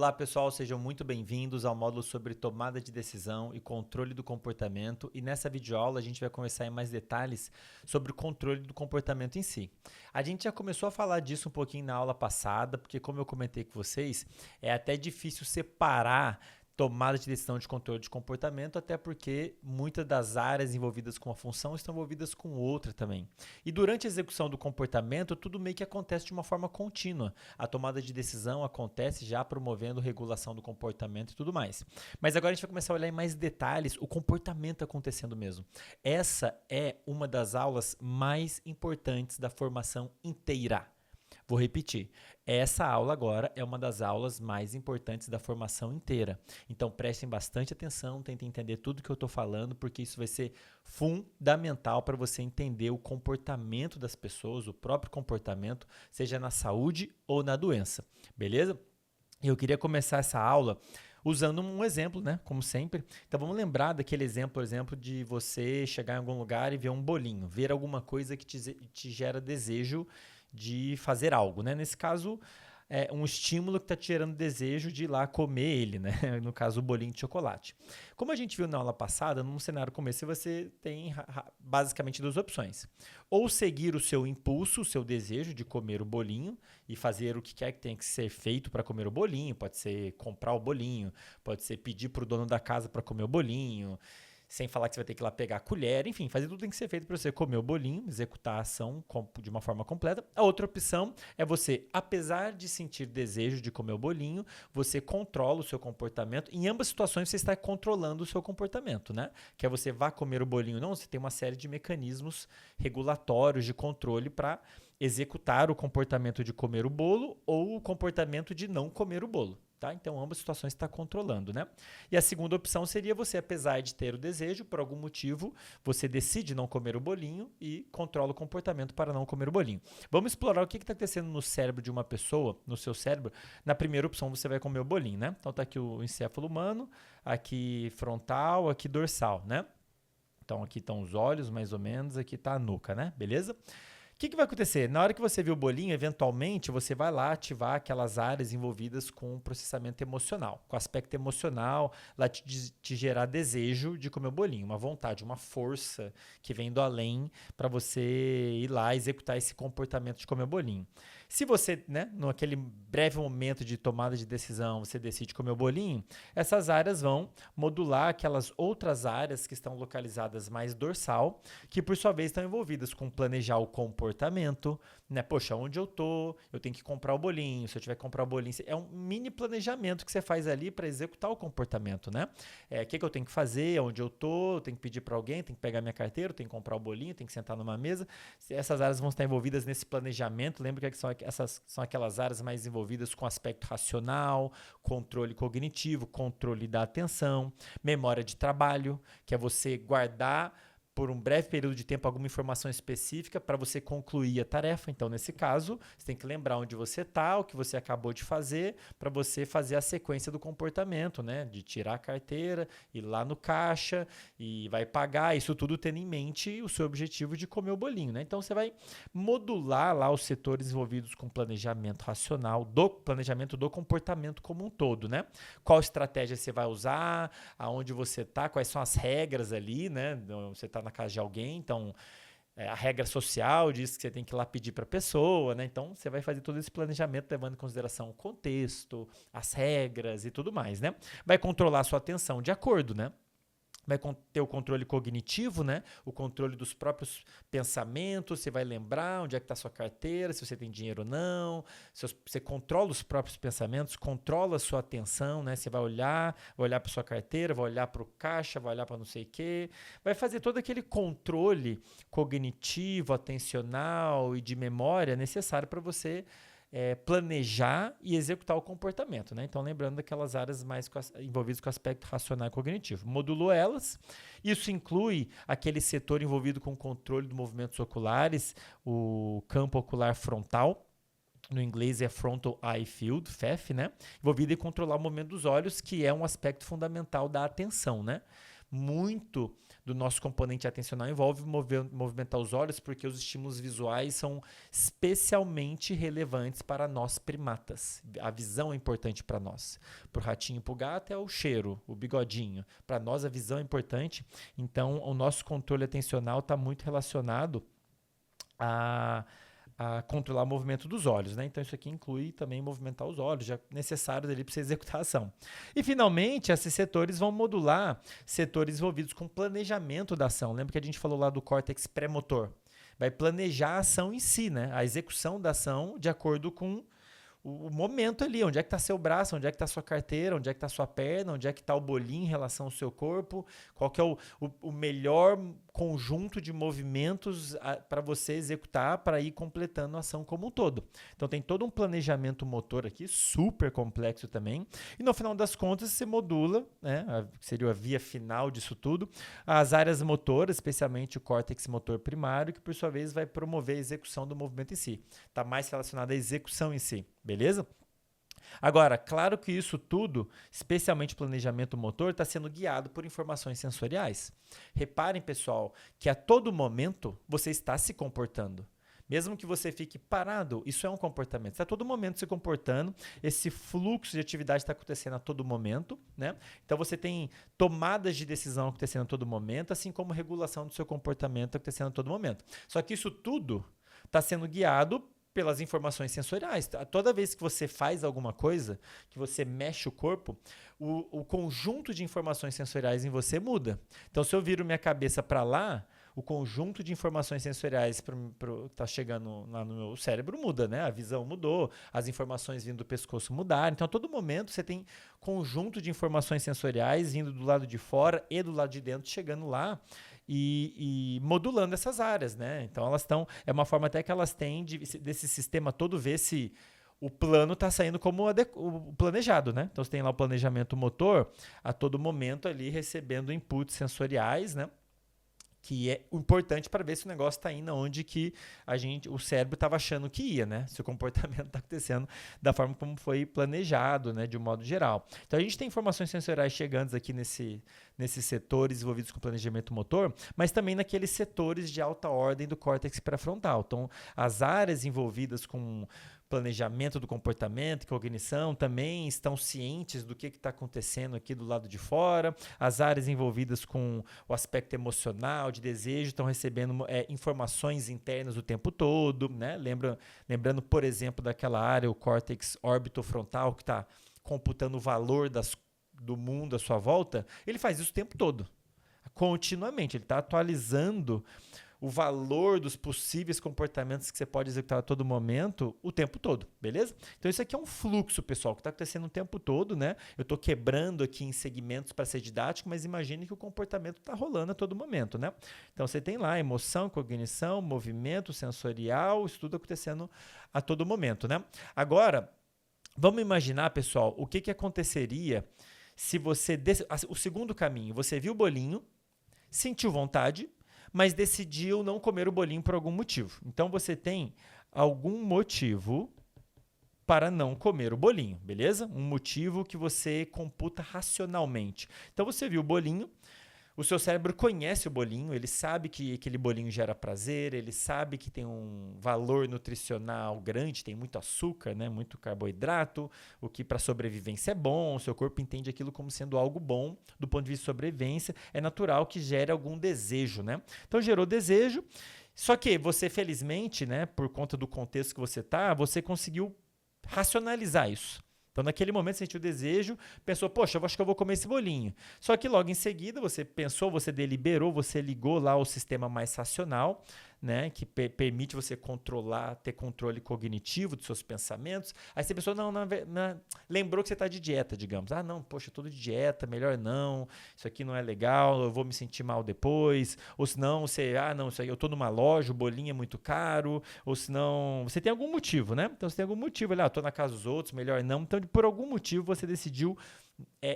Olá pessoal, sejam muito bem-vindos ao módulo sobre tomada de decisão e controle do comportamento, e nessa videoaula a gente vai conversar em mais detalhes sobre o controle do comportamento em si. A gente já começou a falar disso um pouquinho na aula passada, porque como eu comentei com vocês, é até difícil separar tomada de decisão de controle de comportamento, até porque muitas das áreas envolvidas com a função estão envolvidas com outra também. E durante a execução do comportamento, tudo meio que acontece de uma forma contínua. A tomada de decisão acontece já promovendo regulação do comportamento e tudo mais. Mas agora a gente vai começar a olhar em mais detalhes o comportamento acontecendo mesmo. Essa é uma das aulas mais importantes da formação inteira. Vou repetir, essa aula agora é uma das aulas mais importantes da formação inteira. Então prestem bastante atenção, tentem entender tudo que eu estou falando, porque isso vai ser fundamental para você entender o comportamento das pessoas, o próprio comportamento, seja na saúde ou na doença, beleza? Eu queria começar essa aula usando um exemplo, né? Como sempre. Então vamos lembrar daquele exemplo, por exemplo, de você chegar em algum lugar e ver um bolinho, ver alguma coisa que te gera desejo de fazer algo, né? Nesse caso, é um estímulo que está te gerando desejo de ir lá comer ele, né? No caso, o bolinho de chocolate. Como a gente viu na aula passada, num cenário como esse, você tem basicamente duas opções. Ou seguir o seu impulso, o seu desejo de comer o bolinho e fazer o que quer que tenha que ser feito para comer o bolinho. Pode ser comprar o bolinho, pode ser pedir para o dono da casa para comer o bolinho, sem falar que você vai ter que ir lá pegar a colher, enfim, fazer tudo tem que ser feito para você comer o bolinho, executar a ação de uma forma completa. A outra opção é você, apesar de sentir desejo de comer o bolinho, você controla o seu comportamento. Em ambas situações você está controlando o seu comportamento, né? Quer você vá comer o bolinho ou não, você tem uma série de mecanismos regulatórios de controle para executar o comportamento de comer o bolo ou o comportamento de não comer o bolo. Tá? Então, ambas situações está controlando, né? E a segunda opção seria você, apesar de ter o desejo, por algum motivo, você decide não comer o bolinho e controla o comportamento para não comer o bolinho. Vamos explorar o que está acontecendo no cérebro de uma pessoa, no seu cérebro. Na primeira opção, você vai comer o bolinho, né? Então, está aqui o encéfalo humano, aqui frontal, aqui dorsal, né? Então, aqui estão os olhos, mais ou menos, aqui está a nuca, né? Beleza? O que vai acontecer? Na hora que você viu o bolinho, eventualmente você vai lá ativar aquelas áreas envolvidas com o processamento emocional, com o aspecto emocional, lá te gerar desejo de comer o bolinho, uma vontade, uma força que vem do além para você ir lá executar esse comportamento de comer o bolinho. Se você, né, naquele breve momento de tomada de decisão, você decide comer o bolinho, essas áreas vão modular aquelas outras áreas que estão localizadas mais dorsal, que por sua vez estão envolvidas com planejar o comportamento, né? Poxa, onde eu tô? Eu tenho que comprar o bolinho. Se eu tiver que comprar o bolinho, é um mini planejamento que você faz ali para executar o comportamento, né? O que eu tenho que fazer? Onde eu tô? Eu tenho que pedir para alguém? Tenho que pegar minha carteira? Tenho que comprar o bolinho? Tenho que sentar numa mesa? Essas áreas vão estar envolvidas nesse planejamento. Lembra que essas são aquelas áreas mais envolvidas com aspecto racional, controle cognitivo, controle da atenção, memória de trabalho, que é você guardar por um breve período de tempo alguma informação específica para você concluir a tarefa. Então, nesse caso, você tem que lembrar onde você está, o que você acabou de fazer, para você fazer a sequência do comportamento, né? De tirar a carteira, ir lá no caixa e vai pagar, isso tudo tendo em mente o seu objetivo de comer o bolinho, né? Então, você vai modular lá os setores envolvidos com planejamento racional, do planejamento do comportamento como um todo, né? Qual estratégia você vai usar, aonde você está, quais são as regras ali, né? Você está na casa de alguém, então a regra social diz que você tem que ir lá pedir para a pessoa, né? Então você vai fazer todo esse planejamento levando em consideração o contexto, as regras e tudo mais, né? Vai controlar a sua atenção de acordo, né? Vai ter o controle cognitivo, né? O controle dos próprios pensamentos, você vai lembrar onde é que está a sua carteira, se você tem dinheiro ou não, você controla os próprios pensamentos, controla a sua atenção, né? Você vai olhar para a sua carteira, vai olhar para o caixa, vai olhar para não sei o quê, vai fazer todo aquele controle cognitivo, atencional e de memória necessário para você planejar e executar o comportamento, né? Então, lembrando daquelas áreas mais envolvidas com o aspecto racional e cognitivo. Modulou elas. Isso inclui aquele setor envolvido com o controle dos movimentos oculares, o campo ocular frontal. No inglês é Frontal Eye Field, FEF, né? Envolvido em controlar o movimento dos olhos, que é um aspecto fundamental da atenção, né? muito do nosso componente atencional envolve movimentar os olhos, porque os estímulos visuais são especialmente relevantes para nós primatas. A visão é importante para nós. Para o ratinho e para o gato é o cheiro, o bigodinho. Para nós a visão é importante, então o nosso controle atencional está muito relacionado a controlar o movimento dos olhos, né? Então isso aqui inclui também movimentar os olhos, já necessários ali para você executar a ação. E finalmente, esses setores vão modular setores envolvidos com planejamento da ação. Lembra que a gente falou lá do córtex pré-motor? Vai planejar a ação em si, né? A execução da ação de acordo com o momento ali, onde é que está seu braço, onde é que está sua carteira, onde é que está sua perna, onde é que está o bolinho em relação ao seu corpo, qual que é o melhor conjunto de movimentos para você executar para ir completando a ação como um todo. Então tem todo um planejamento motor aqui, super complexo também, e no final das contas você modula, né, seria a via final disso tudo, as áreas motoras, especialmente o córtex motor primário, que por sua vez vai promover a execução do movimento em si. Está mais relacionado à execução em si. Beleza? Agora, claro que isso tudo, especialmente o planejamento motor, está sendo guiado por informações sensoriais. Reparem, pessoal, que a todo momento você está se comportando. Mesmo que você fique parado, isso é um comportamento. Você está a todo momento se comportando, esse fluxo de atividade está acontecendo a todo momento, né? Então você tem tomadas de decisão acontecendo a todo momento, assim como regulação do seu comportamento acontecendo a todo momento. Só que isso tudo está sendo guiado pelas informações sensoriais. Toda vez que você faz alguma coisa, que você mexe o corpo, o conjunto de informações sensoriais em você muda. Então, se eu viro minha cabeça para lá, o conjunto de informações sensoriais que está chegando lá no meu cérebro muda, né? A visão mudou, as informações vindo do pescoço mudaram. Então, a todo momento, você tem conjunto de informações sensoriais vindo do lado de fora e do lado de dentro, chegando lá e modulando essas áreas, né? Então, elas estão... É uma forma até que elas têm desse sistema todo ver se o plano está saindo como o planejado, né? Então, você tem lá o planejamento motor a todo momento ali recebendo inputs sensoriais, né? Que é importante para ver se o negócio está indo onde que o cérebro estava achando que ia, né? Se o comportamento está acontecendo da forma como foi planejado, né? De um modo geral. Então, a gente tem informações sensoriais chegando aqui nesses setores envolvidos com planejamento motor, mas também naqueles setores de alta ordem do córtex pré-frontal. Então, as áreas envolvidas com planejamento do comportamento, cognição, também estão cientes do que está acontecendo aqui do lado de fora. As áreas envolvidas com o aspecto emocional, de desejo, estão recebendo informações internas o tempo todo, né? Lembrando, por exemplo, daquela área, o córtex orbitofrontal, que está computando o valor do mundo à sua volta. Ele faz isso o tempo todo, continuamente. Ele está atualizando o valor dos possíveis comportamentos que você pode executar a todo momento, o tempo todo, beleza? Então, isso aqui é um fluxo, pessoal, que está acontecendo o tempo todo, né? Eu estou quebrando aqui em segmentos para ser didático, mas imagine que o comportamento está rolando a todo momento, né? Então, você tem lá emoção, cognição, movimento sensorial, isso tudo acontecendo a todo momento, né? Agora, vamos imaginar, pessoal, o que aconteceria se você... O segundo caminho, você viu o bolinho, sentiu vontade, mas decidiu não comer o bolinho por algum motivo. Então, você tem algum motivo para não comer o bolinho, beleza? Um motivo que você computa racionalmente. Então, você viu o bolinho, o seu cérebro conhece o bolinho, ele sabe que aquele bolinho gera prazer, ele sabe que tem um valor nutricional grande, tem muito açúcar, né? Muito carboidrato, o que para sobrevivência é bom, o seu corpo entende aquilo como sendo algo bom do ponto de vista de sobrevivência, é natural que gere algum desejo, né? Então gerou desejo, só que você felizmente, né, por conta do contexto que você conseguiu racionalizar isso. Então, naquele momento, você sentiu o desejo, pensou, poxa, eu acho que eu vou comer esse bolinho. Só que logo em seguida, você pensou, você deliberou, você ligou lá o sistema mais racional, né, que permite você ter controle cognitivo dos seus pensamentos. Aí você pensou, lembrou que você está de dieta, digamos. Ah, não, poxa, eu estou de dieta, melhor não, isso aqui não é legal, eu vou me sentir mal depois. Ou senão, isso aí, eu estou numa loja, o bolinho é muito caro. Ou senão, você tem algum motivo, né? Então, você tem algum motivo, eu estou na casa dos outros, melhor não. Então, por algum motivo, você decidiu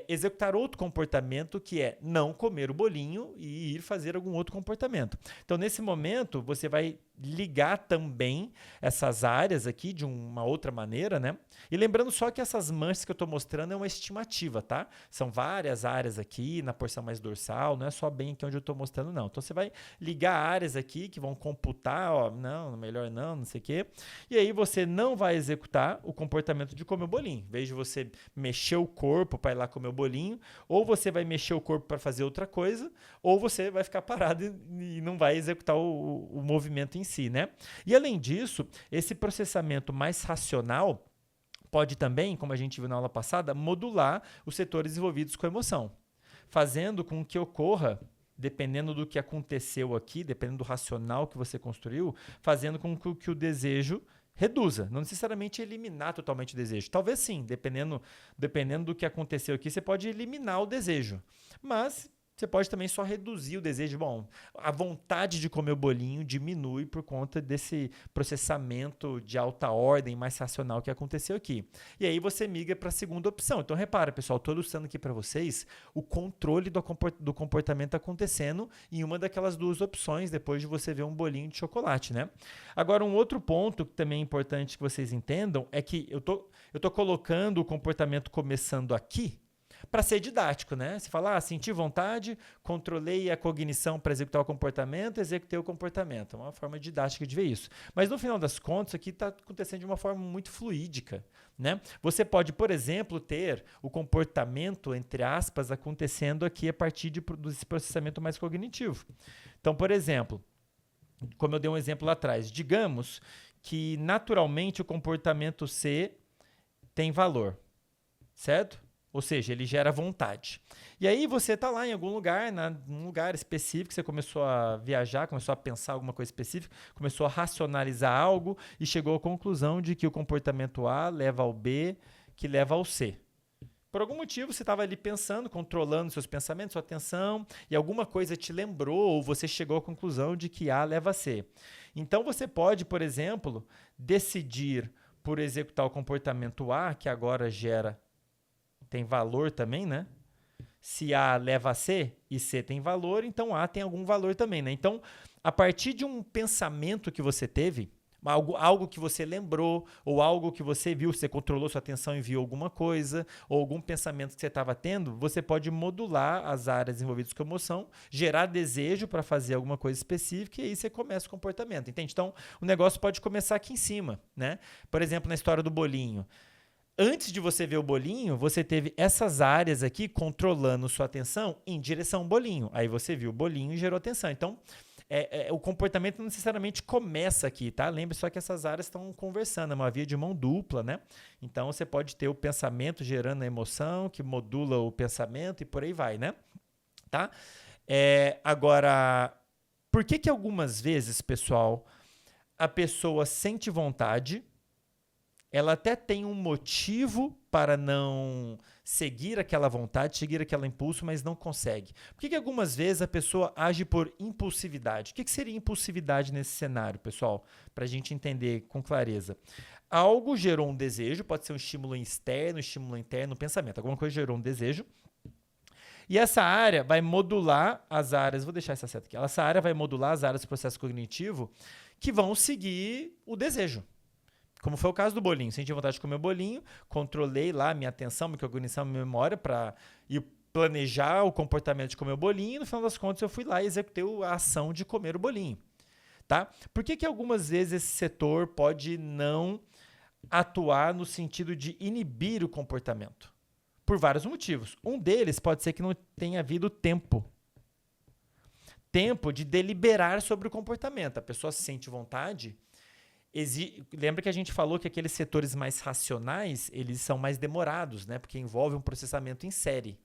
executar outro comportamento, que é não comer o bolinho e ir fazer algum outro comportamento. Então, nesse momento, você vai ligar também essas áreas aqui de uma outra maneira, né? E lembrando só que essas manchas que eu estou mostrando é uma estimativa, tá? São várias áreas aqui na porção mais dorsal, não é só bem aqui onde eu estou mostrando, não. Então, você vai ligar áreas aqui que vão computar, ó, não, melhor não sei o quê. E aí, você não vai executar o comportamento de comer o bolinho. Em vez de você mexer o corpo para ir lá comer o bolinho, ou você vai mexer o corpo para fazer outra coisa, ou você vai ficar parado e não vai executar o movimento em si, né? E além disso, esse processamento mais racional pode também, como a gente viu na aula passada, modular os setores envolvidos com a emoção, fazendo com que ocorra, dependendo do que aconteceu aqui, dependendo do racional que você construiu, fazendo com que o desejo reduza, não necessariamente eliminar totalmente o desejo. Talvez sim, dependendo do que aconteceu aqui, você pode eliminar o desejo, mas você pode também só reduzir o desejo. Bom, a vontade de comer o bolinho diminui por conta desse processamento de alta ordem mais racional que aconteceu aqui. E aí você migra para a segunda opção. Então, repara, pessoal, estou ilustrando aqui para vocês o controle do comportamento acontecendo em uma daquelas duas opções, depois de você ver um bolinho de chocolate, né? Agora, um outro ponto que também é importante que vocês entendam é que eu tô colocando o comportamento começando aqui, para ser didático, né? Você fala, senti vontade, controlei a cognição para executar o comportamento, executei o comportamento. É uma forma didática de ver isso. Mas no final das contas, isso aqui está acontecendo de uma forma muito fluídica, né? Você pode, por exemplo, ter o comportamento, entre aspas, acontecendo aqui a partir desse processamento mais cognitivo. Então, por exemplo, como eu dei um exemplo lá atrás, digamos que naturalmente o comportamento C tem valor, certo? Ou seja, ele gera vontade. E aí você está lá em algum lugar, num lugar específico, você começou a viajar, começou a pensar alguma coisa específica, começou a racionalizar algo e chegou à conclusão de que o comportamento A leva ao B, que leva ao C. Por algum motivo, você estava ali pensando, controlando seus pensamentos, sua atenção, e alguma coisa te lembrou ou você chegou à conclusão de que A leva a C. Então, você pode, por exemplo, decidir por executar o comportamento A, que agora tem valor também, né? Se A leva a C e C tem valor, então A tem algum valor também, né? Então, a partir de um pensamento que você teve, algo que você lembrou, ou algo que você viu, você controlou sua atenção e viu alguma coisa, ou algum pensamento que você estava tendo, você pode modular as áreas envolvidas com emoção, gerar desejo para fazer alguma coisa específica e aí você começa o comportamento, entende? Então, o negócio pode começar aqui em cima, né? Por exemplo, na história do bolinho. Antes de você ver o bolinho, você teve essas áreas aqui controlando sua atenção em direção ao bolinho. Aí você viu o bolinho e gerou atenção. Então, o comportamento não necessariamente começa aqui, tá? Lembre só que essas áreas estão conversando, é uma via de mão dupla, né? Então, você pode ter o pensamento gerando a emoção, que modula o pensamento e por aí vai, né? Tá? Agora, por que algumas vezes, pessoal, a pessoa sente vontade, ela até tem um motivo para não seguir aquela vontade, seguir aquele impulso, mas não consegue? Por que algumas vezes a pessoa age por impulsividade? O que seria impulsividade nesse cenário, pessoal? Para a gente entender com clareza. Algo gerou um desejo, pode ser um estímulo externo, um estímulo interno, um pensamento. Alguma coisa gerou um desejo. E essa área vai modular as áreas, vou deixar essa seta aqui, essa área vai modular as áreas do processo cognitivo que vão seguir o desejo. Como foi o caso do bolinho. Senti vontade de comer o bolinho, controlei lá minha atenção, minha cognição, minha memória para ir planejar o comportamento de comer o bolinho e no final das contas eu fui lá e executei a ação de comer o bolinho. Tá? Por que algumas vezes esse setor pode não atuar no sentido de inibir o comportamento? Por vários motivos. Um deles pode ser que não tenha havido tempo de deliberar sobre o comportamento. A pessoa sente vontade. Lembra que a gente falou que aqueles setores mais racionais, eles são mais demorados, né? Porque envolve um processamento em série.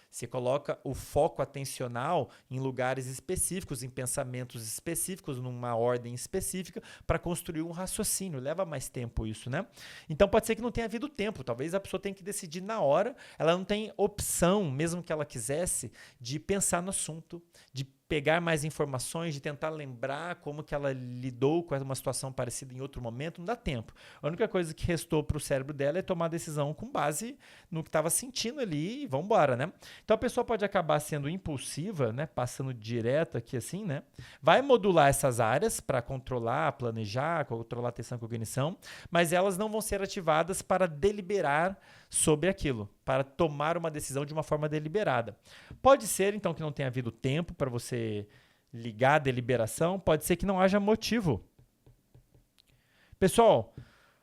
Você coloca o foco atencional em lugares específicos, em pensamentos específicos, numa ordem específica, para construir um raciocínio. Leva mais tempo isso, né? Então, pode ser que não tenha havido tempo. Talvez a pessoa tenha que decidir na hora. Ela não tem opção, mesmo que ela quisesse, de pensar no assunto, de pegar mais informações, de tentar lembrar como que ela lidou com uma situação parecida em outro momento, não dá tempo. A única coisa que restou para o cérebro dela é tomar a decisão com base no que estava sentindo ali e vamos embora, né? Então a pessoa pode acabar sendo impulsiva, né? Passando direto aqui assim, né? Vai modular essas áreas para controlar, planejar, controlar a atenção e cognição, mas elas não vão ser ativadas para deliberar sobre aquilo, para tomar uma decisão de uma forma deliberada. Pode ser, então, que não tenha havido tempo para você ligar a deliberação, pode ser que não haja motivo. Pessoal,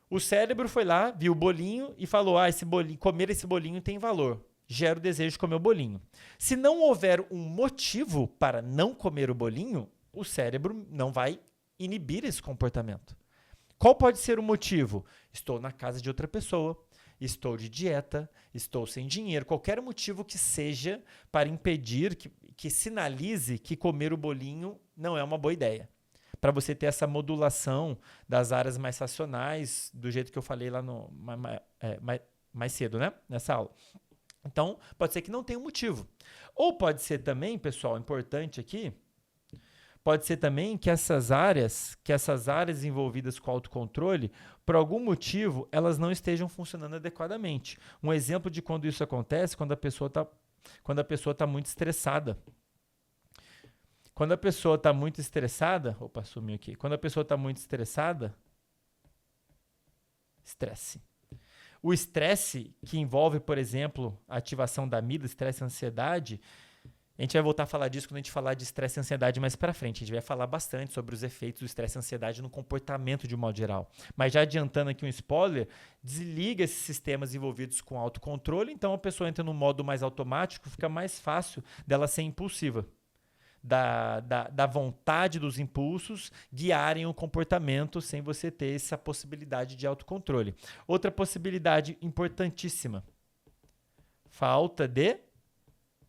o cérebro foi lá, viu o bolinho e falou: esse bolinho, comer esse bolinho tem valor. Gera o desejo de comer o bolinho. Se não houver um motivo para não comer o bolinho, o cérebro não vai inibir esse comportamento. Qual pode ser o motivo? Estou na casa de outra pessoa. Estou de dieta, estou sem dinheiro, qualquer motivo que seja para impedir, que sinalize que comer o bolinho não é uma boa ideia. Para você ter essa modulação das áreas mais racionais, do jeito que eu falei lá mais cedo, né? Nessa aula. Então, pode ser que não tenha um motivo. Ou pode ser também, pessoal, importante aqui, pode ser também que essas áreas envolvidas com autocontrole, por algum motivo, elas não estejam funcionando adequadamente. Um exemplo de quando isso acontece, quando a pessoa está muito estressada. Quando a pessoa está muito estressada, opa, sumiu aqui. Quando a pessoa está muito estressada, estresse. O estresse que envolve, por exemplo, a ativação da amígdala, estresse e ansiedade. A gente vai voltar a falar disso quando a gente falar de estresse e ansiedade mais para frente. A gente vai falar bastante sobre os efeitos do estresse e ansiedade no comportamento de um modo geral. Mas já adiantando aqui um spoiler, desliga esses sistemas envolvidos com autocontrole, então a pessoa entra no modo mais automático, fica mais fácil dela ser impulsiva. Da vontade dos impulsos guiarem o comportamento sem você ter essa possibilidade de autocontrole. Outra possibilidade importantíssima. Falta de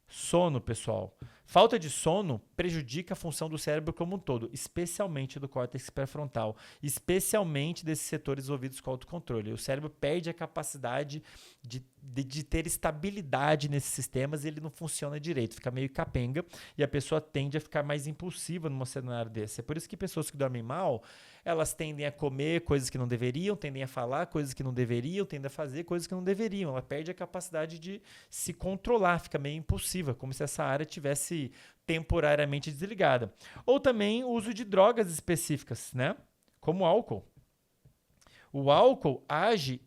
sono, pessoal. Falta de sono prejudica a função do cérebro como um todo, especialmente do córtex pré-frontal, especialmente desses setores envolvidos com autocontrole. O cérebro perde a capacidade de ter estabilidade nesses sistemas e ele não funciona direito, fica meio capenga e a pessoa tende a ficar mais impulsiva num cenário desse. É por isso que pessoas que dormem mal, elas tendem a comer coisas que não deveriam, tendem a falar coisas que não deveriam, tendem a fazer coisas que não deveriam. Ela perde a capacidade de se controlar, fica meio impulsiva, como se essa área tivesse temporariamente desligada. Ou também o uso de drogas específicas, né? Como o álcool. O álcool age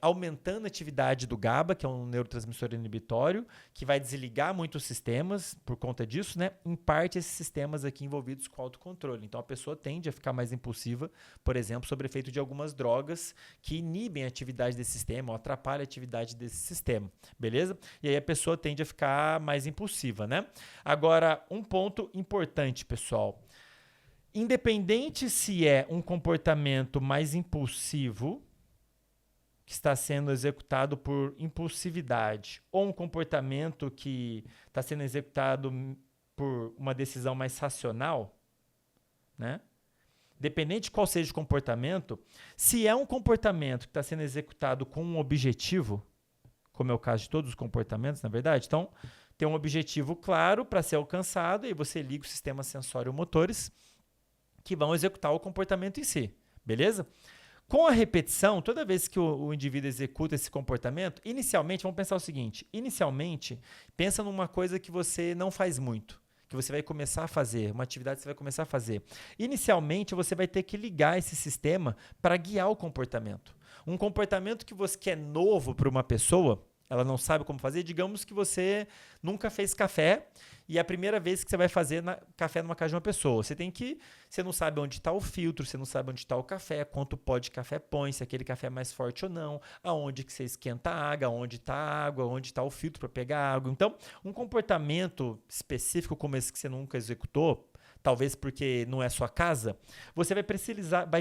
aumentando a atividade do GABA, que é um neurotransmissor inibitório, que vai desligar muitos sistemas por conta disso, né? Em parte, esses sistemas aqui envolvidos com autocontrole. Então, a pessoa tende a ficar mais impulsiva, por exemplo, sob efeito de algumas drogas que inibem a atividade desse sistema ou atrapalham a atividade desse sistema, beleza? E aí a pessoa tende a ficar mais impulsiva, né? Agora, um ponto importante, pessoal. Independente se é um comportamento mais impulsivo, que está sendo executado por impulsividade, ou um comportamento que está sendo executado por uma decisão mais racional, né? Dependente de qual seja o comportamento, se é um comportamento que está sendo executado com um objetivo, como é o caso de todos os comportamentos, na verdade, então tem um objetivo claro para ser alcançado e você liga os sistemas sensório-motores que vão executar o comportamento em si, beleza? Com a repetição, toda vez que o indivíduo executa esse comportamento, inicialmente, vamos pensar o seguinte, pensa numa coisa que você não faz muito, que você vai começar a fazer, uma atividade que você vai começar a fazer. Inicialmente, você vai ter que ligar esse sistema para guiar o comportamento. Um comportamento que é novo para uma pessoa, ela não sabe como fazer, digamos que você nunca fez café e é a primeira vez que você vai fazer café numa casa de uma pessoa. Você não sabe onde está o filtro, você não sabe onde está o café, quanto pó de café põe, se aquele café é mais forte ou não, aonde que você esquenta a água, onde está a água, onde está o filtro para pegar a água. Então, um comportamento específico como esse que você nunca executou, talvez porque não é sua casa, você vai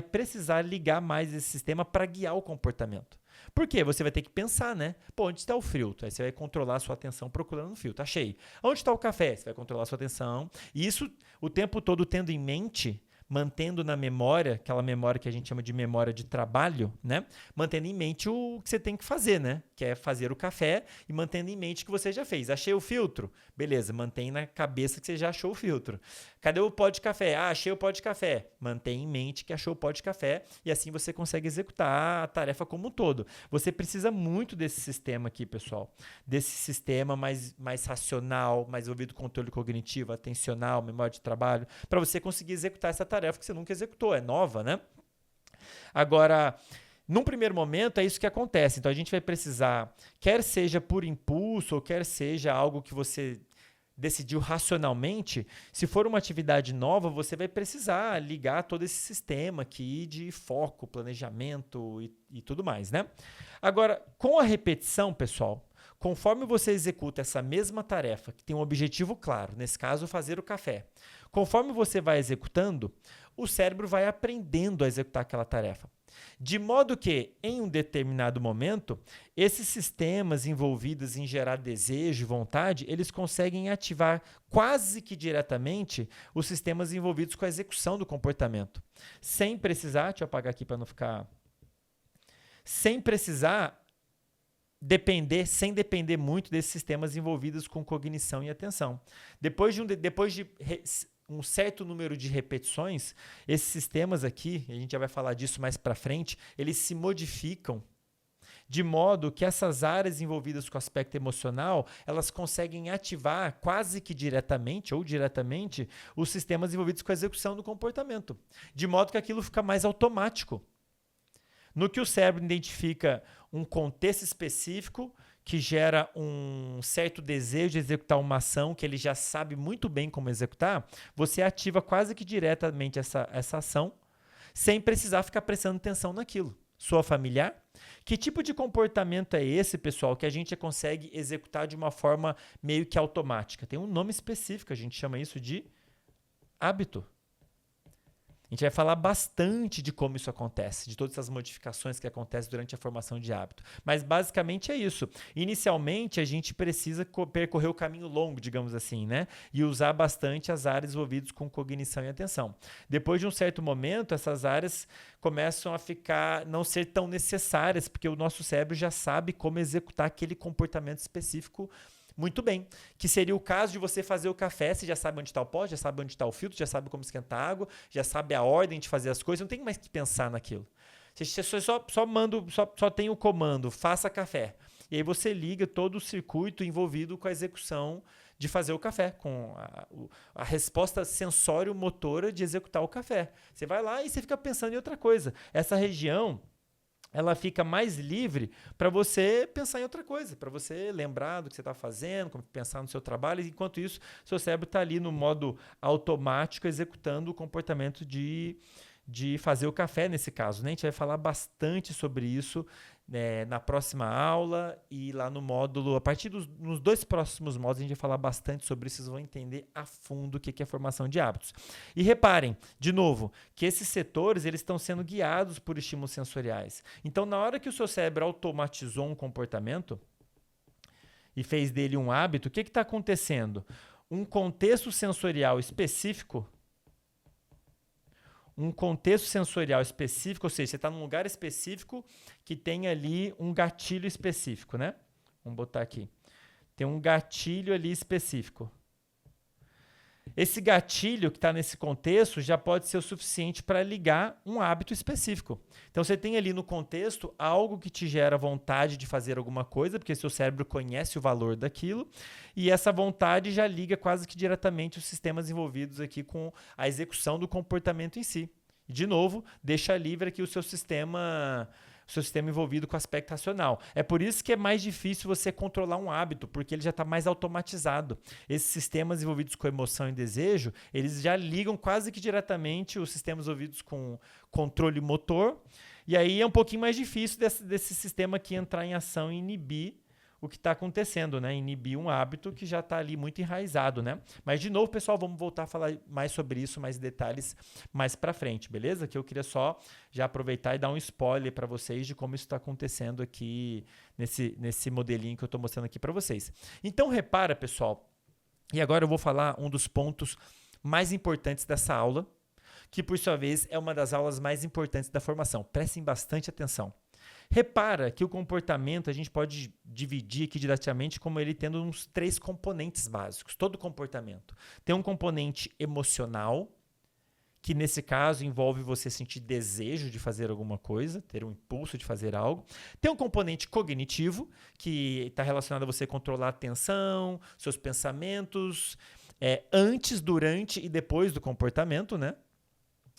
precisar ligar mais esse sistema para guiar o comportamento. Por quê? Você vai ter que pensar, né? Pô, onde está o filtro? Aí você vai controlar a sua atenção procurando no filtro. Achei. Onde está o café? Você vai controlar a sua atenção. E isso o tempo todo tendo em mente mantendo na memória, aquela memória que a gente chama de memória de trabalho, né? Mantendo em mente o que você tem que fazer, né? Que é fazer o café e mantendo em mente que você já fez. Achei o filtro? Beleza, mantém na cabeça que você já achou o filtro. Cadê o pó de café? Ah, achei o pó de café. Mantém em mente que achou o pó de café e assim você consegue executar a tarefa como um todo. Você precisa muito desse sistema aqui, pessoal. Desse sistema mais racional, mais envolvido com controle cognitivo, atencional, memória de trabalho, para você conseguir executar essa tarefa que você nunca executou, é nova, né? Agora, num primeiro momento, é isso que acontece. Então, a gente vai precisar, quer seja por impulso, ou quer seja algo que você decidiu racionalmente, se for uma atividade nova, você vai precisar ligar todo esse sistema aqui de foco, planejamento e tudo mais, né? Agora, com a repetição, pessoal, conforme você executa essa mesma tarefa, que tem um objetivo claro, nesse caso, fazer o café, conforme você vai executando, o cérebro vai aprendendo a executar aquela tarefa. De modo que, em um determinado momento, esses sistemas envolvidos em gerar desejo e vontade, eles conseguem ativar quase que diretamente os sistemas envolvidos com a execução do comportamento. Sem precisar, deixa eu apagar aqui para não ficar... Sem precisar sem depender muito desses sistemas envolvidos com cognição e atenção. Depois de um certo número de repetições, esses sistemas aqui, a gente já vai falar disso mais para frente, eles se modificam de modo que essas áreas envolvidas com o aspecto emocional, elas conseguem ativar quase que diretamente ou diretamente os sistemas envolvidos com a execução do comportamento, de modo que aquilo fica mais automático. No que o cérebro identifica um contexto específico que gera um certo desejo de executar uma ação que ele já sabe muito bem como executar, você ativa quase que diretamente essa ação sem precisar ficar prestando atenção naquilo. Soa familiar? Que tipo de comportamento é esse, pessoal, que a gente consegue executar de uma forma meio que automática? Tem um nome específico, a gente chama isso de hábito. A gente vai falar bastante de como isso acontece, de todas essas modificações que acontecem durante a formação de hábito. Mas basicamente é isso. Inicialmente, a gente precisa percorrer o caminho longo, digamos assim, né? E usar bastante as áreas envolvidas com cognição e atenção. Depois de um certo momento, essas áreas começam a não ser tão necessárias, porque o nosso cérebro já sabe como executar aquele comportamento específico muito bem, que seria o caso de você fazer o café, você já sabe onde está o pó, já sabe onde está o filtro, já sabe como esquentar a água, já sabe a ordem de fazer as coisas, não tem mais que pensar naquilo. Você só tem o comando, faça café. E aí você liga todo o circuito envolvido com a execução de fazer o café, com a resposta sensório-motora de executar o café. Você vai lá e você fica pensando em outra coisa. Essa região, ela fica mais livre para você pensar em outra coisa, para você lembrar do que você está fazendo, pensar no seu trabalho, e enquanto isso, seu cérebro está ali no modo automático, executando o comportamento de fazer o café nesse caso, né? A gente vai falar bastante sobre isso, né, na próxima aula e lá no módulo, a partir nos 2 próximos módulos a gente vai falar bastante sobre isso, vocês vão entender a fundo o que é a formação de hábitos. E reparem, de novo, que esses setores eles estão sendo guiados por estímulos sensoriais. Então, na hora que o seu cérebro automatizou um comportamento e fez dele um hábito, o que está acontecendo? Um contexto sensorial específico, ou seja, você está num lugar específico que tem ali um gatilho específico, né? Vamos botar aqui. Tem um gatilho ali específico. Esse gatilho que está nesse contexto já pode ser o suficiente para ligar um hábito específico. Então, você tem ali no contexto algo que te gera vontade de fazer alguma coisa, porque seu cérebro conhece o valor daquilo, e essa vontade já liga quase que diretamente os sistemas envolvidos aqui com a execução do comportamento em si. De novo, deixa livre aqui o seu sistema envolvido com o aspecto racional. É por isso que é mais difícil você controlar um hábito, porque ele já está mais automatizado. Esses sistemas envolvidos com emoção e desejo, eles já ligam quase que diretamente os sistemas envolvidos com controle motor, e aí é um pouquinho mais difícil desse sistema aqui entrar em ação e inibir o que está acontecendo, né? Inibir um hábito que já está ali muito enraizado, né? Mas, de novo, pessoal, vamos voltar a falar mais sobre isso, mais detalhes mais para frente, beleza? Que eu queria só já aproveitar e dar um spoiler para vocês de como isso está acontecendo aqui nesse modelinho que eu estou mostrando aqui para vocês. Então, repara, pessoal, e agora eu vou falar um dos pontos mais importantes dessa aula, que por sua vez é uma das aulas mais importantes da formação. Prestem bastante atenção. Repara que o comportamento a gente pode dividir aqui didaticamente como ele tendo uns 3 componentes básicos. Todo comportamento tem um componente emocional, que nesse caso envolve você sentir desejo de fazer alguma coisa, ter um impulso de fazer algo. Tem um componente cognitivo, que está relacionado a você controlar a atenção, seus pensamentos, antes, durante e depois do comportamento, né?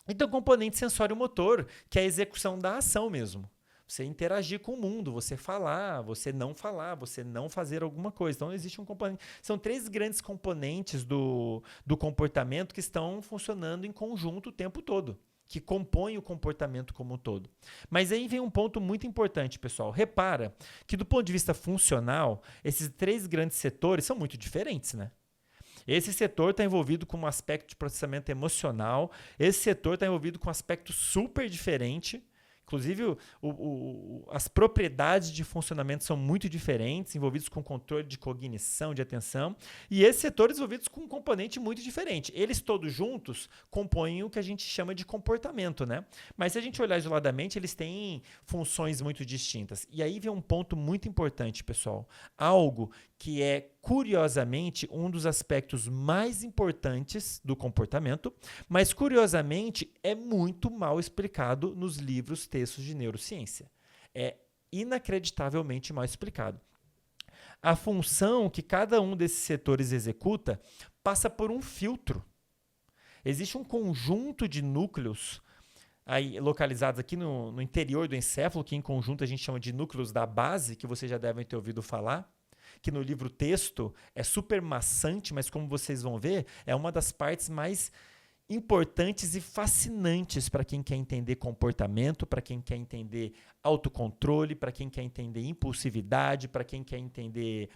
E tem um componente sensório-motor, que é a execução da ação mesmo. Você interagir com o mundo, você falar, você não fazer alguma coisa. Então, existe um componente. São 3 grandes componentes do comportamento que estão funcionando em conjunto o tempo todo, que compõem o comportamento como um todo. Mas aí vem um ponto muito importante, pessoal. Repara que, do ponto de vista funcional, esses 3 grandes setores são muito diferentes, né? Esse setor está envolvido com um aspecto de processamento emocional, esse setor está envolvido com um aspecto super diferente. Inclusive, as propriedades de funcionamento são muito diferentes, envolvidos com controle de cognição, de atenção, e esses setores envolvidos com um componente muito diferente. Eles todos juntos compõem o que a gente chama de comportamento, né? Mas se a gente olhar isoladamente, eles têm funções muito distintas. E aí vem um ponto muito importante, pessoal. Algo que é, curiosamente, um dos aspectos mais importantes do comportamento, mas, curiosamente, é muito mal explicado nos livros, textos de neurociência. É inacreditavelmente mal explicado. A função que cada um desses setores executa passa por um filtro. Existe um conjunto de núcleos aí, localizados aqui no interior do encéfalo, que em conjunto a gente chama de núcleos da base, que vocês já devem ter ouvido falar, que no livro texto é super maçante, mas como vocês vão ver, é uma das partes mais importantes e fascinantes para quem quer entender comportamento, para quem quer entender autocontrole, para quem quer entender impulsividade, para quem quer entender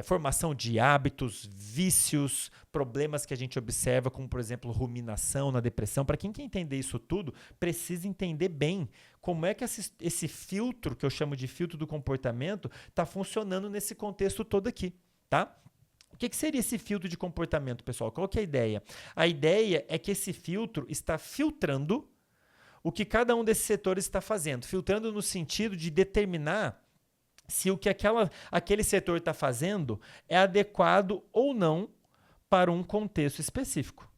formação de hábitos, vícios, problemas que a gente observa, como, por exemplo, ruminação na depressão. Para quem quer entender isso tudo, precisa entender bem como é que esse filtro, que eu chamo de filtro do comportamento, está funcionando nesse contexto todo aqui, tá? O que seria esse filtro de comportamento, pessoal? Qual que é a ideia? A ideia é que esse filtro está filtrando o que cada um desses setores está fazendo. Filtrando no sentido de determinar se o que aquele setor está fazendo é adequado ou não para um contexto específico.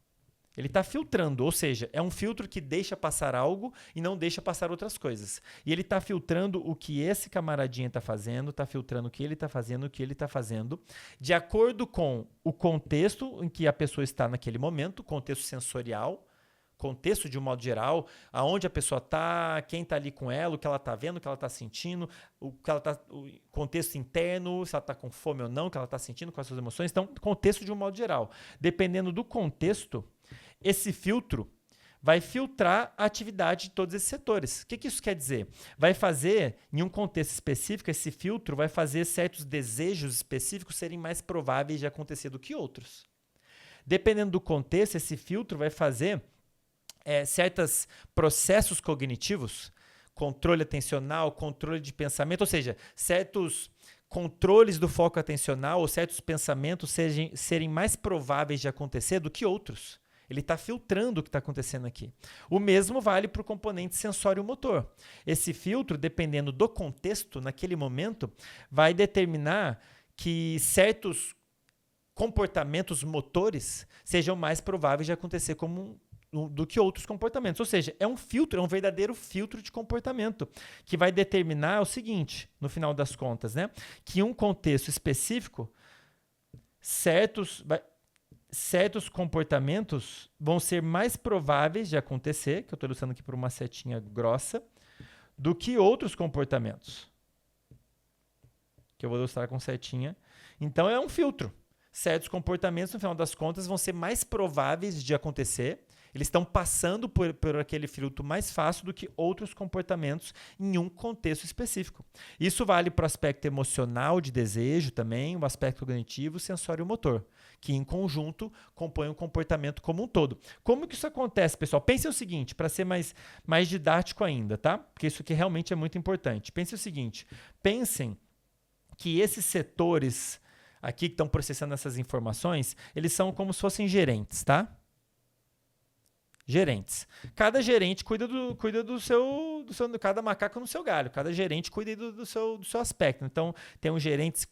Ele está filtrando, ou seja, é um filtro que deixa passar algo e não deixa passar outras coisas. E ele está filtrando o que esse camaradinha está fazendo, está filtrando o que ele está fazendo, de acordo com o contexto em que a pessoa está naquele momento, contexto sensorial, contexto de um modo geral, aonde a pessoa está, quem está ali com ela, o que ela está vendo, o que ela está sentindo, o contexto interno, se ela está com fome ou não, o que ela está sentindo, com as suas emoções. Então, contexto de um modo geral. Dependendo do contexto, esse filtro vai filtrar a atividade de todos esses setores. O que isso quer dizer? Vai fazer, em um contexto específico, esse filtro vai fazer certos desejos específicos serem mais prováveis de acontecer do que outros. Dependendo do contexto, esse filtro vai fazer certos processos cognitivos, controle atencional, controle de pensamento, ou seja, certos controles do foco atencional ou certos pensamentos serem mais prováveis de acontecer do que outros. Ele está filtrando o que está acontecendo aqui. O mesmo vale para o componente sensório-motor. Esse filtro, dependendo do contexto, naquele momento, vai determinar que certos comportamentos motores sejam mais prováveis de acontecer do que outros comportamentos. Ou seja, é um filtro, é um verdadeiro filtro de comportamento que vai determinar o seguinte, no final das contas, né? Que em um contexto específico, certos comportamentos vão ser mais prováveis de acontecer, que eu estou ilustrando aqui por uma setinha grossa, do que outros comportamentos, que eu vou ilustrar com setinha. Então, é um filtro. Certos comportamentos, no final das contas, vão ser mais prováveis de acontecer. Eles estão passando por aquele filtro mais fácil do que outros comportamentos em um contexto específico. Isso vale para o aspecto emocional de desejo também, o aspecto cognitivo, sensório-motor, que em conjunto compõem o comportamento como um todo. Como que isso acontece, pessoal? Pense o seguinte, para ser mais didático ainda, tá? Porque isso aqui realmente é muito importante. Pense o seguinte, pensem que esses setores aqui que estão processando essas informações, eles são como se fossem gerentes, tá? Gerentes. Cada gerente cuida do seu, cada macaco no seu galho. Cada gerente cuida do seu aspecto. Então, tem uns gerentes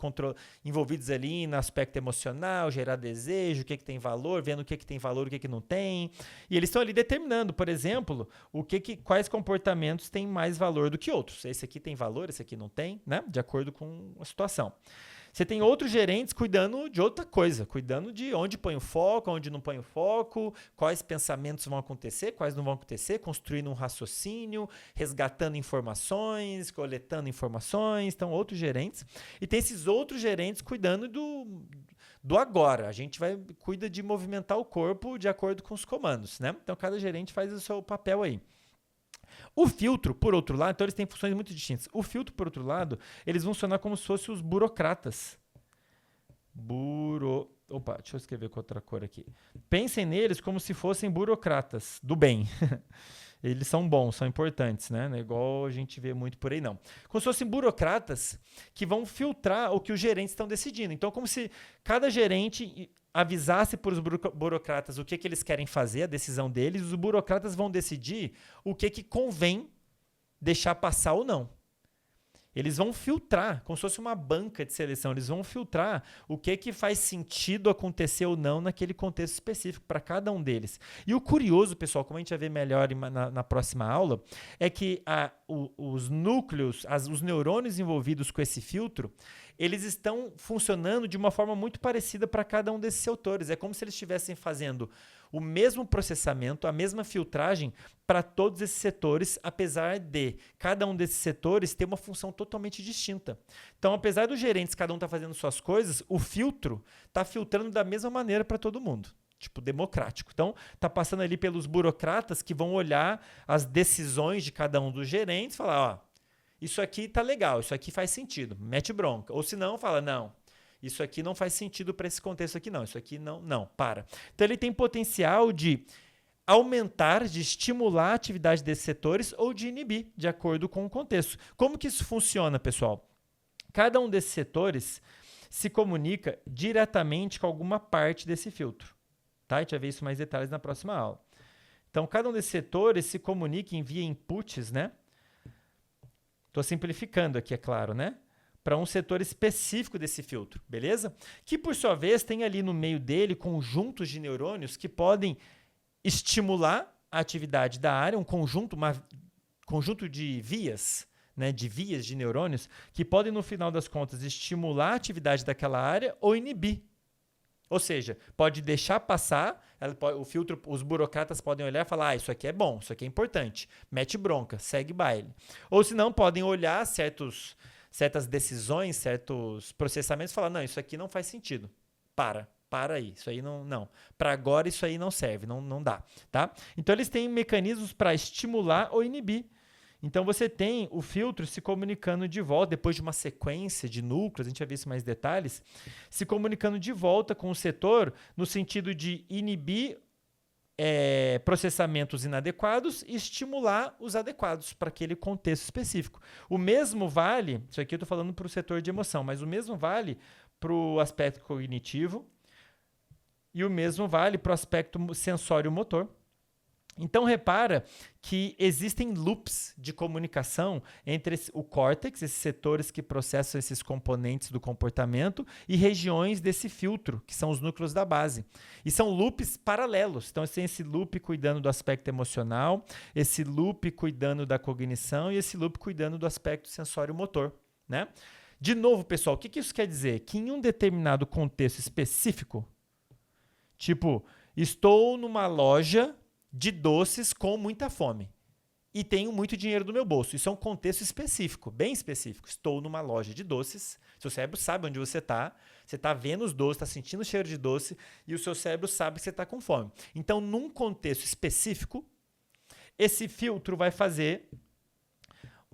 envolvidos ali no aspecto emocional, gerar desejo, o que tem valor, vendo o que tem valor, o que não tem. E eles estão ali determinando, por exemplo, quais comportamentos têm mais valor do que outros. Esse aqui tem valor, esse aqui não tem, né? De acordo com a situação. Você tem outros gerentes cuidando de outra coisa, cuidando de onde põe o foco, onde não põe o foco, quais pensamentos vão acontecer, quais não vão acontecer, construindo um raciocínio, resgatando informações, coletando informações. Então, outros gerentes. E tem esses outros gerentes cuidando do agora. A gente cuida de movimentar o corpo de acordo com os comandos, né? Então, cada gerente faz o seu papel aí. O filtro, por outro lado, então eles têm funções muito distintas. O filtro, por outro lado, eles vão funcionar como se fossem os burocratas. Opa, deixa eu escrever com outra cor aqui. Pensem neles como se fossem burocratas do bem. Eles são bons, são importantes, né? Não é igual a gente vê muito por aí, não. Como se fossem burocratas que vão filtrar o que os gerentes estão decidindo. Então, como se cada gerente avisasse para os burocratas o que eles querem fazer, a decisão deles, os burocratas vão decidir o que convém deixar passar ou não. Eles vão filtrar, como se fosse uma banca de seleção, eles vão filtrar o que faz sentido acontecer ou não naquele contexto específico para cada um deles. E o curioso, pessoal, como a gente vai ver melhor na próxima aula, é que os núcleos, os neurônios envolvidos com esse filtro, eles estão funcionando de uma forma muito parecida para cada um desses setores. É como se eles estivessem fazendo o mesmo processamento, a mesma filtragem para todos esses setores, apesar de cada um desses setores ter uma função totalmente distinta. Então, apesar dos gerentes, cada um está fazendo suas coisas, o filtro está filtrando da mesma maneira para todo mundo. Tipo, democrático. Então, está passando ali pelos burocratas que vão olhar as decisões de cada um dos gerentes e falar, ó, isso aqui tá legal, isso aqui faz sentido, mete bronca. Ou se não, fala, não, isso aqui não faz sentido para esse contexto aqui não, isso aqui não, para. Então ele tem potencial de aumentar, de estimular a atividade desses setores ou de inibir, de acordo com o contexto. Como que isso funciona, pessoal? Cada um desses setores se comunica diretamente com alguma parte desse filtro. Tá? A gente vai ver isso mais detalhes na próxima aula. Então, cada um desses setores se comunica, envia inputs, né? Estou simplificando aqui, é claro, né? Para um setor específico desse filtro, beleza? Que, por sua vez, tem ali no meio dele conjuntos de neurônios que podem estimular a atividade da área, um conjunto de vias, né, de vias de neurônios, que podem, no final das contas, estimular a atividade daquela área ou inibir. Ou seja, pode deixar passar, o filtro, os burocratas podem olhar e falar, isso aqui é bom, isso aqui é importante, mete bronca, segue baile. Ou se não, podem olhar certas decisões, certos processamentos e falar, não, isso aqui não faz sentido, para aí, isso aí não. Para agora isso aí não serve, não dá, tá? Então eles têm mecanismos para estimular ou inibir. Então você tem o filtro se comunicando de volta, depois de uma sequência de núcleos, a gente vai ver isso em mais detalhes, se comunicando de volta com o setor no sentido de inibir processamentos inadequados e estimular os adequados para aquele contexto específico. O mesmo vale, isso aqui eu estou falando para o setor de emoção, mas o mesmo vale para o aspecto cognitivo e o mesmo vale para o aspecto sensório-motor. Então, repara que existem loops de comunicação entre o córtex, esses setores que processam esses componentes do comportamento, e regiões desse filtro, que são os núcleos da base. E são loops paralelos. Então, você tem esse loop cuidando do aspecto emocional, esse loop cuidando da cognição e esse loop cuidando do aspecto sensório-motor, né? De novo, pessoal, o que isso quer dizer? Que em um determinado contexto específico, tipo, estou numa loja de doces com muita fome e tenho muito dinheiro no meu bolso. Isso é um contexto específico, bem específico. Estou numa loja de doces, seu cérebro sabe onde você está vendo os doces, está sentindo o cheiro de doce e o seu cérebro sabe que você está com fome. Então, num contexto específico, esse filtro vai fazer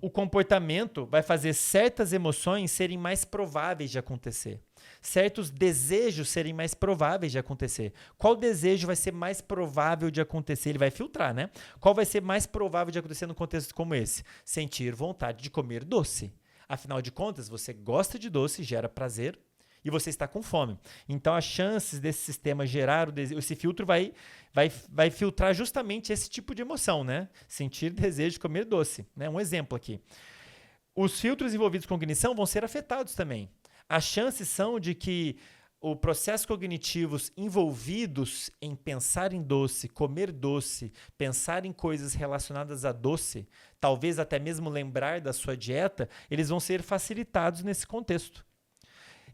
o comportamento, vai fazer certas emoções serem mais prováveis de acontecer. Certos desejos serem mais prováveis de acontecer. Qual desejo vai ser mais provável de acontecer? Ele vai filtrar, né? Qual vai ser mais provável de acontecer num contexto como esse? Sentir vontade de comer doce. Afinal de contas, você gosta de doce, gera prazer, e você está com fome. Então, as chances desse sistema gerar esse filtro vai filtrar justamente esse tipo de emoção, né? Sentir desejo de comer doce, né? Um exemplo aqui. Os filtros envolvidos com cognição vão ser afetados também. As chances são de que os processos cognitivos envolvidos em pensar em doce, comer doce, pensar em coisas relacionadas a doce, talvez até mesmo lembrar da sua dieta, eles vão ser facilitados nesse contexto.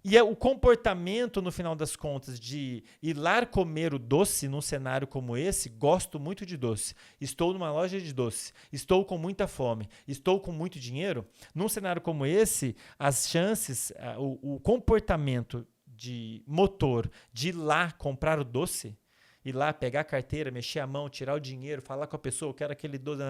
E o comportamento, no final das contas, de ir lá comer o doce num cenário como esse, gosto muito de doce, estou numa loja de doce, estou com muita fome, estou com muito dinheiro, num cenário como esse, as chances, o comportamento de motor de ir lá comprar o doce, ir lá pegar a carteira, mexer a mão, tirar o dinheiro, falar com a pessoa, eu quero aquele doce,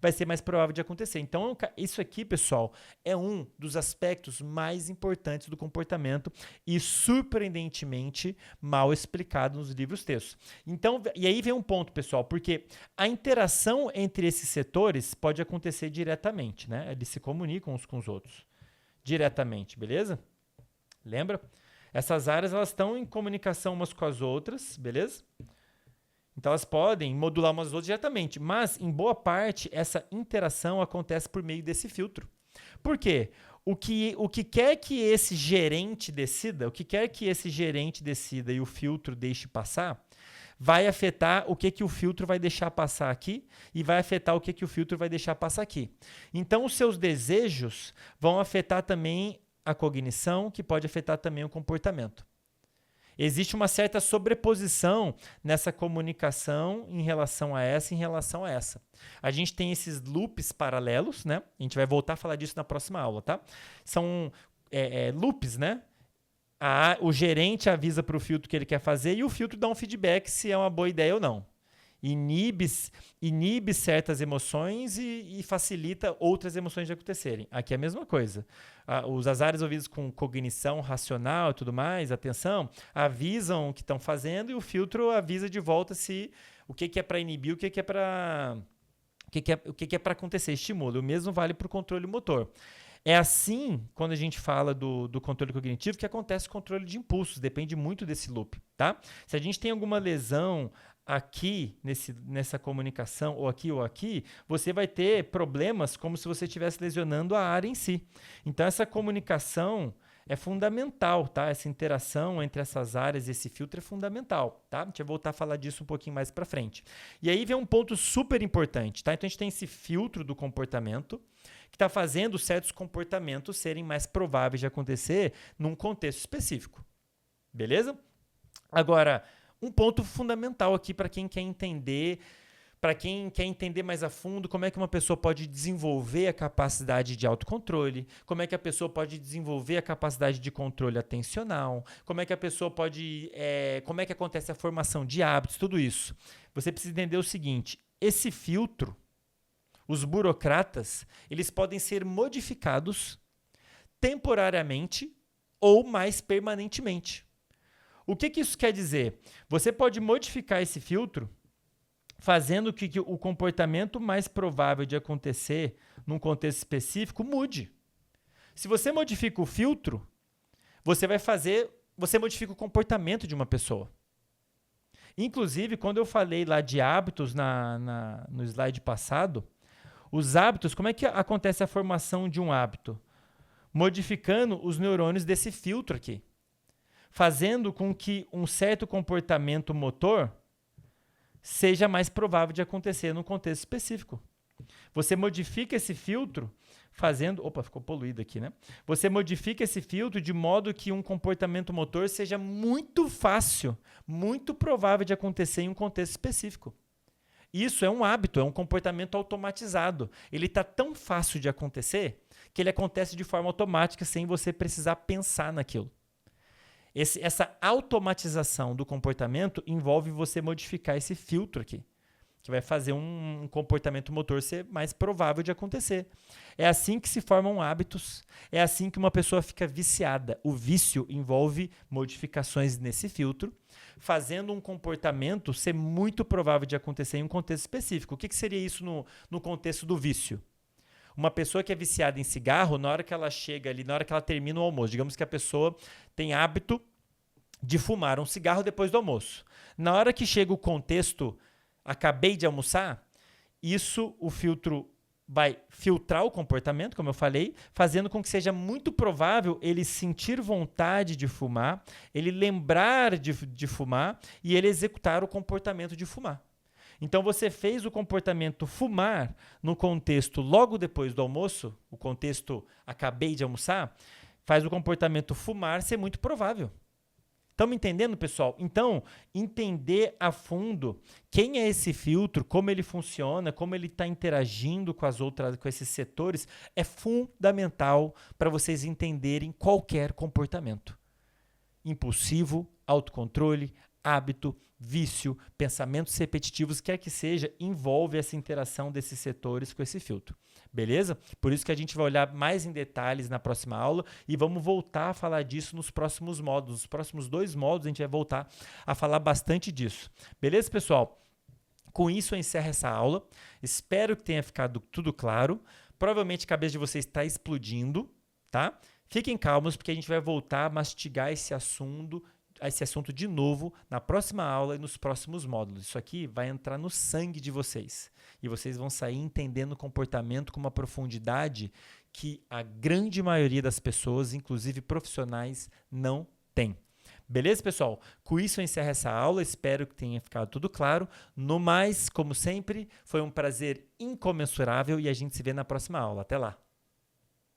vai ser mais provável de acontecer. Então, isso aqui, pessoal, é um dos aspectos mais importantes do comportamento e surpreendentemente mal explicado nos livros textos. Então, e aí vem um ponto, pessoal, porque a interação entre esses setores pode acontecer diretamente, né? Eles se comunicam uns com os outros diretamente, beleza? Lembra? Essas áreas elas estão em comunicação umas com as outras, beleza? Então elas podem modular umas às outras diretamente, mas em boa parte essa interação acontece por meio desse filtro. Por quê? O que quer que esse gerente decida, e o filtro deixe passar, vai afetar o que o filtro vai deixar passar aqui e vai afetar o que o filtro vai deixar passar aqui. Então os seus desejos vão afetar também a cognição, que pode afetar também o comportamento. Existe uma certa sobreposição nessa comunicação em relação a essa. A gente tem esses loops paralelos, né? A gente vai voltar a falar disso na próxima aula, tá? São loops, né? O gerente avisa para o filtro o que ele quer fazer e o filtro dá um feedback se é uma boa ideia ou não. Inibe certas emoções e facilita outras emoções de acontecerem. Aqui é a mesma coisa. As áreas envolvidas com cognição racional e tudo mais, atenção, avisam o que estão fazendo e o filtro avisa de volta se o que é para inibir, o que é para acontecer, estimula. O mesmo vale para o controle motor. É assim, quando a gente fala do controle cognitivo, que acontece o controle de impulsos. Depende muito desse loop, tá? Se a gente tem alguma lesão aqui, nessa comunicação, ou aqui, você vai ter problemas como se você estivesse lesionando a área em si. Então, essa comunicação é fundamental, tá? Essa interação entre essas áreas e esse filtro é fundamental, tá? A gente vai voltar a falar disso um pouquinho mais para frente. E aí vem um ponto super importante, tá? Então, a gente tem esse filtro do comportamento que está fazendo certos comportamentos serem mais prováveis de acontecer num contexto específico. Beleza? Agora, um ponto fundamental aqui para quem quer entender mais a fundo como é que uma pessoa pode desenvolver a capacidade de autocontrole, como é que a pessoa pode desenvolver a capacidade de controle atencional, como é que a pessoa pode, como é que acontece a formação de hábitos, tudo isso. Você precisa entender o seguinte, esse filtro, os burocratas, eles podem ser modificados temporariamente ou mais permanentemente. O que isso quer dizer? Você pode modificar esse filtro fazendo que o comportamento mais provável de acontecer num contexto específico mude. Se você modifica o filtro, você modifica o comportamento de uma pessoa. Inclusive, quando eu falei lá de hábitos no slide passado, os hábitos, como é que acontece a formação de um hábito? Modificando os neurônios desse filtro aqui, fazendo com que um certo comportamento motor seja mais provável de acontecer num contexto específico. Você modifica esse filtro fazendo... Opa, ficou poluído aqui, né? Você modifica esse filtro de modo que um comportamento motor seja muito fácil, muito provável de acontecer em um contexto específico. Isso é um hábito, é um comportamento automatizado. Ele está tão fácil de acontecer que ele acontece de forma automática sem você precisar pensar naquilo. Essa automatização do comportamento envolve você modificar esse filtro aqui, que vai fazer um comportamento motor ser mais provável de acontecer. É assim que se formam hábitos, é assim que uma pessoa fica viciada. O vício envolve modificações nesse filtro, fazendo um comportamento ser muito provável de acontecer em um contexto específico. O que seria isso no contexto do vício? Uma pessoa que é viciada em cigarro, na hora que ela chega ali, na hora que ela termina o almoço, digamos que a pessoa tem hábito de fumar um cigarro depois do almoço. Na hora que chega o contexto, acabei de almoçar, o filtro vai filtrar o comportamento, como eu falei, fazendo com que seja muito provável ele sentir vontade de fumar, ele lembrar de fumar e ele executar o comportamento de fumar. Então você fez o comportamento fumar no contexto logo depois do almoço, o contexto acabei de almoçar, faz o comportamento fumar ser muito provável. Estamos entendendo, pessoal? Então, entender a fundo quem é esse filtro, como ele funciona, como ele está interagindo com esses setores, é fundamental para vocês entenderem qualquer comportamento. Impulsivo, autocontrole, hábito, vício, pensamentos repetitivos, quer que seja, envolve essa interação desses setores com esse filtro. Beleza? Por isso que a gente vai olhar mais em detalhes na próxima aula e vamos voltar a falar disso nos próximos módulos. Nos próximos 2 módulos a gente vai voltar a falar bastante disso. Beleza, pessoal? Com isso eu encerro essa aula. Espero que tenha ficado tudo claro. Provavelmente a cabeça de vocês está explodindo, tá? Fiquem calmos porque a gente vai voltar a mastigar esse assunto de novo na próxima aula e nos próximos módulos. Isso aqui vai entrar no sangue de vocês. E vocês vão sair entendendo o comportamento com uma profundidade que a grande maioria das pessoas, inclusive profissionais, não tem. Beleza, pessoal? Com isso eu encerro essa aula. Espero que tenha ficado tudo claro. No mais, como sempre, foi um prazer incomensurável e a gente se vê na próxima aula. Até lá!